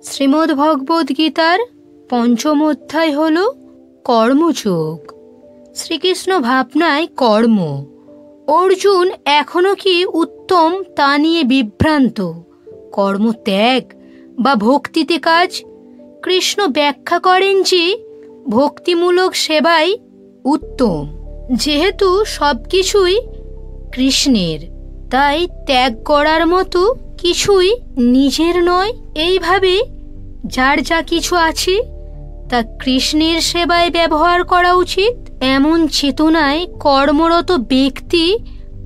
শ্রীমদ্ ভগবদ্ গীতার পঞ্চম অধ্যায় হল কর্মযোগ। শ্রীকৃষ্ণ ভাবনায় কর্ম। অর্জুন এখনো কি উত্তম তা নিয়ে বিভ্রান্ত। কর্মত্যাগ বা ভক্তিতে কাজ। কৃষ্ণ ব্যাখ্যা করেন যে ভক্তিমূলক সেবাই উত্তম। যেহেতু সবকিছুই কৃষ্ণের, তাই ত্যাগ করার মতো কিছুই নিজের নয়। এইভাবে যার যা কিছু আছে তা কৃষ্ণের সেবায় ব্যবহার করা উচিত। এমন চেতনায় কর্মরত ব্যক্তি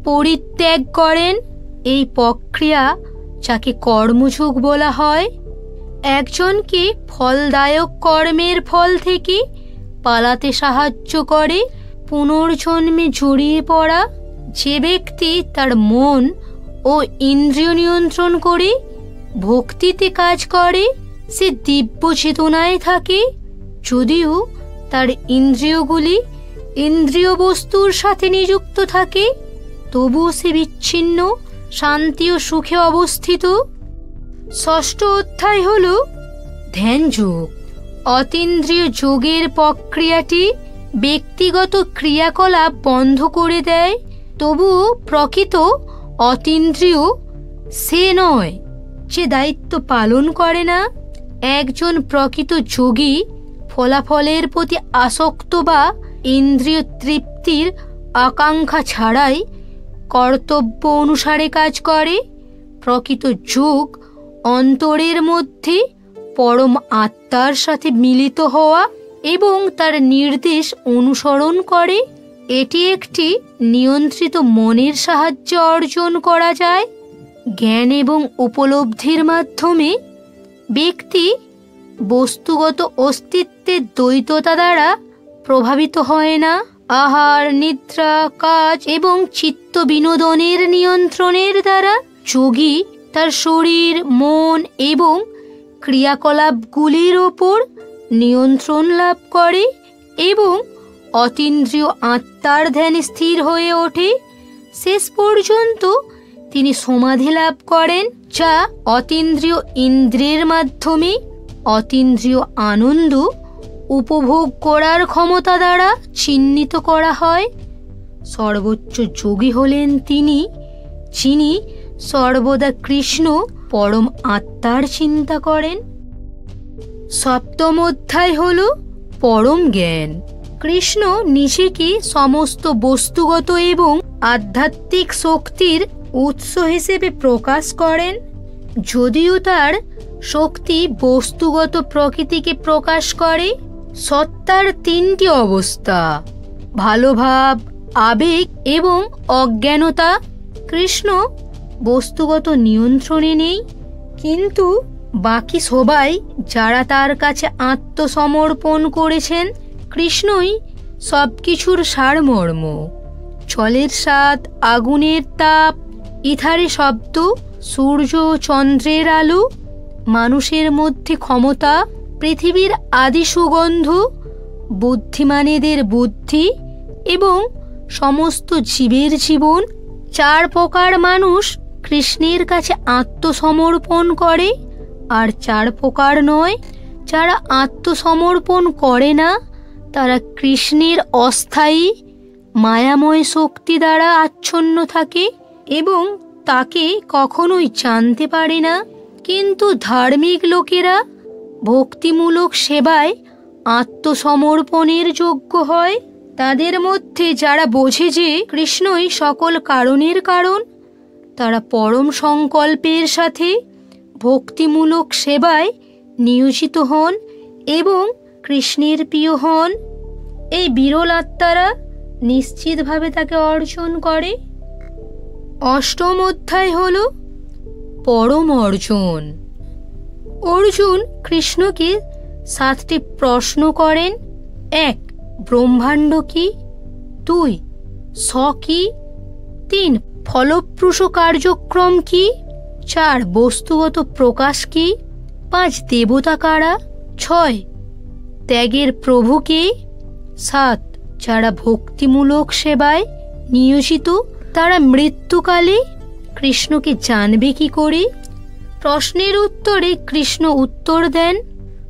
পরিত্যাগ করেন। এই প্রক্রিয়া যাকে কর্মযোগ বলা হয়। একজনকে ফলদায়ক কর্মের ফল থেকে পালাতে সাহায্য করে পুনর্জন্মে জড়িয়ে পড়া। যে ব্যক্তি তার মন ও ইন্দ্রিয় নিয়ন্ত্রণ করে ভক্তিতে কাজ করে সে দিব্য চেতনায় থাকে। যদিও তার ইন্দ্রিয়গুলি ইন্দ্রিয় বস্তুর সাথে নিযুক্ত থাকে, তবুও সে বিচ্ছিন্ন, শান্তি ও সুখে অবস্থিত। ষষ্ঠ অধ্যায় হল ধ্যানযোগ। অতীন্দ্রিয় যোগের প্রক্রিয়াটি ব্যক্তিগত ক্রিয়াকলাপ বন্ধ করে দেয়। তবুও প্রকৃত অতীন্দ্রিয় সে নয় যে দায়িত্ব পালন করে না। একজন প্রকৃত যোগী ফলাফলের প্রতি আসক্ত বা ইন্দ্রিয় তৃপ্তির আকাঙ্ক্ষা ছাড়াই কর্তব্য অনুসারে কাজ করে। প্রকৃত যোগ অন্তরের মধ্যে পরম আত্মার সাথে মিলিত হওয়া এবং তার নির্দেশ অনুসরণ করে। এটি একটি নিয়ন্ত্রিত মনের সাহায্যে অর্জন করা যায়। জ্ঞান এবং উপলব্ধির মাধ্যমে ব্যক্তি বস্তুগত অস্তিত্বের দ্বৈততা দ্বারা প্রভাবিত হয় না। আহার, নিদ্রা, কাজ এবং চিত্ত বিনোদনের নিয়ন্ত্রণের দ্বারা যোগী তার শরীর, মন এবং ক্রিয়াকলাপগুলির ওপর নিয়ন্ত্রণ লাভ করে এবং অতীন্দ্রিয় আত্মার ধ্যান স্থির হয়ে ওঠে। শেষ পর্যন্ত তিনি সমাধি লাভ করেন, যা অতীন্দ্রিয় ইন্দ্রিয়ের মাধ্যমে অতীন্দ্রিয় আনন্দ উপভোগ করার ক্ষমতা দ্বারা চিহ্নিত করা হয়। সর্বোচ্চ যোগী হলেন তিনি, যিনি সর্বদা কৃষ্ণ পরম আত্মার চিন্তা করেন। সপ্তম অধ্যায় হল পরম জ্ঞান। কৃষ্ণ নিজেকে সমস্ত বস্তুগত এবং আধ্যাত্মিক শক্তির উৎস হিসেবে প্রকাশ করেন। যদিও তার শক্তি বস্তুগত প্রকৃতিকে প্রকাশ করে। সত্তার তিনটি অবস্থা: ভালো ভাব, আবেগ এবং অজ্ঞানতা। কৃষ্ণ বস্তুগত নিয়ন্ত্রণে নেই, কিন্তু বাকি সবাই যারা তার কাছে আত্মসমর্পণ করেছেন, কৃষ্ণই সবকিছুর সারমর্ম। জলের স্বাদ, আগুনের তাপ, ইথারে শব্দ, সূর্য চন্দ্রের আলো, মানুষের মধ্যে ক্ষমতা, পৃথিবীর আদি সুগন্ধ, বুদ্ধিমানেদের বুদ্ধি এবং সমস্ত জীবের জীবন। চার প্রকার মানুষ কৃষ্ণের কাছে আত্মসমর্পণ করে, আর চার প্রকার নয়। যারা আত্মসমর্পণ করে না তারা কৃষ্ণের অস্থায়ী মায়াময় শক্তি দ্বারা আচ্ছন্ন থাকে এবং তাকে কখনোই জানতে পারে না। কিন্তু ধার্মিক লোকেরা ভক্তিমূলক সেবায় আত্মসমর্পণের যোগ্য হয়। তাদের মধ্যে যারা বোঝে যে কৃষ্ণই সকল কারণের কারণ, তারা পরম সংকল্পের সাথে ভক্তিমূলক সেবায় নিয়োজিত হন এবং কৃষ্ণের প্রিয় হন। এই বিরল আত্মারা নিশ্চিতভাবে তাকে অর্জন করে। অষ্টম অধ্যায় হল পরম অর্জন। অর্জুন কৃষ্ণকে 7টি প্রশ্ন করেন। 1. ব্রহ্মাণ্ড কি? 2. স কি? 3. ফলপ্রসূ কার্যক্রম কি? 4. বস্তুগত প্রকাশ কি? 5. দেবতা কারা? 6. ত্যাগের প্রভু কে? 7. যারা ভক্তিমূলক সেবায় নিয়োজিত তারা মৃত্যুকালে কৃষ্ণকে জানবে কি করে? প্রশ্নের উত্তরে কৃষ্ণ উত্তর দেন,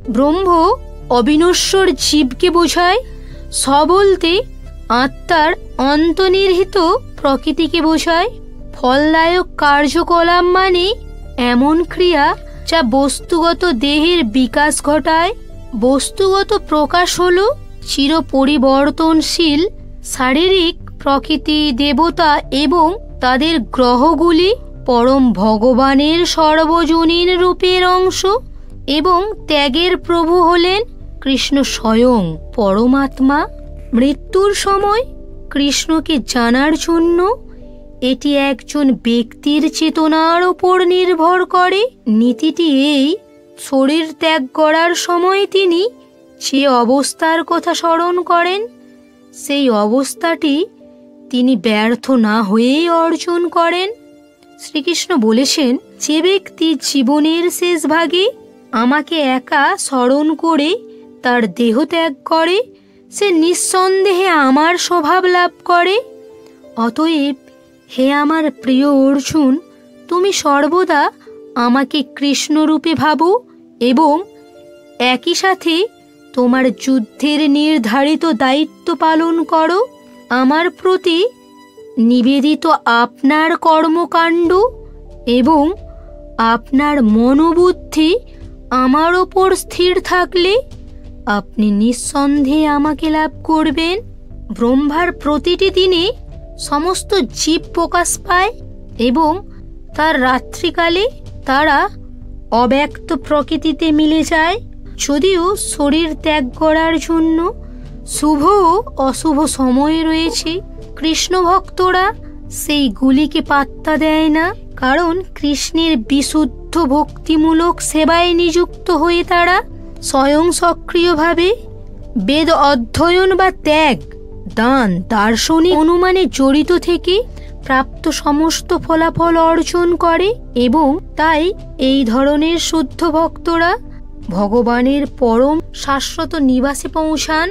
ব্রহ্ম অবিনশ্বর জীবকে বোঝায়, স বলতে আত্মার অন্তর্নিহিত প্রকৃতিকে বোঝায়। ফলদায়ক কার্যকলাপ মানে এমন ক্রিয়া যা বস্তুগত দেহের বিকাশ ঘটায়। বস্তুগত প্রকাশ হল চিরপরিবর্তনশীল শারীরিক প্রকৃতি, দেবতা এবং তাদের গ্রহগুলি পরম ভগবানের সর্বজনীন রূপের অংশ এবং ত্যাগের প্রভু হলেন কৃষ্ণ স্বয়ং পরমাত্মা। মৃত্যুর সময় কৃষ্ণকে জানার জন্য এটি একজন ব্যক্তির চেতনার ওপর নির্ভর করে। নীতিটি এই, শরীর ত্যাগ করার সময় তিনি যে অবস্থার কথা স্মরণ করেন, সেই অবস্থাটি তিনি ব্যর্থ না হয়েই অর্জন করেন। শ্রীকৃষ্ণ বলেছেন, যে ব্যক্তি জীবনের শেষ ভাগে আমাকে একা স্মরণ করে তার দেহ ত্যাগ করে, সে নিঃসন্দেহে আমার স্বভাব লাভ করে। অতএব হে আমার প্রিয় অর্জুন, তুমি সর্বদা আমাকে কৃষ্ণরূপে ভাবো এবং একই সাথে তোমার যুদ্ধের নির্ধারিত দায়িত্ব পালন করো। আমার প্রতি নিবেদিত আপনার কর্মকাণ্ড এবং আপনার মনোবুদ্ধি আমার ওপর স্থির থাকলে আপনি নিঃসন্দেহে আমাকে লাভ করবেন। ব্রহ্মার প্রতিটি দিনে সমস্ত জীব প্রকাশ পায় এবং তার রাত্রিকালে তারা অব্যক্ত প্রকৃতিতে মিলে যায়। যদিও শরীর ত্যাগ করার জন্য শুভ ও অশুভ সময় রয়েছে, কৃষ্ণ ভক্তরা সেইগুলিকে পাত্তা দেয় না, কারণ কৃষ্ণের বিশুদ্ধ ভক্তিমূলক সেবায় নিযুক্ত হয়ে তারা স্বয়ং সক্রিয়ভাবে বেদ অধ্যয়ন বা ত্যাগ, দান, দার্শনিক অনুমানে জড়িত থেকে প্রাপ্ত সমস্ত ফলাফল অর্জন করে এবং তাই এই ধরনের শুদ্ধ ভক্তরা ভগবানের পরম শাশ্বত নিবাসে পৌঁছান।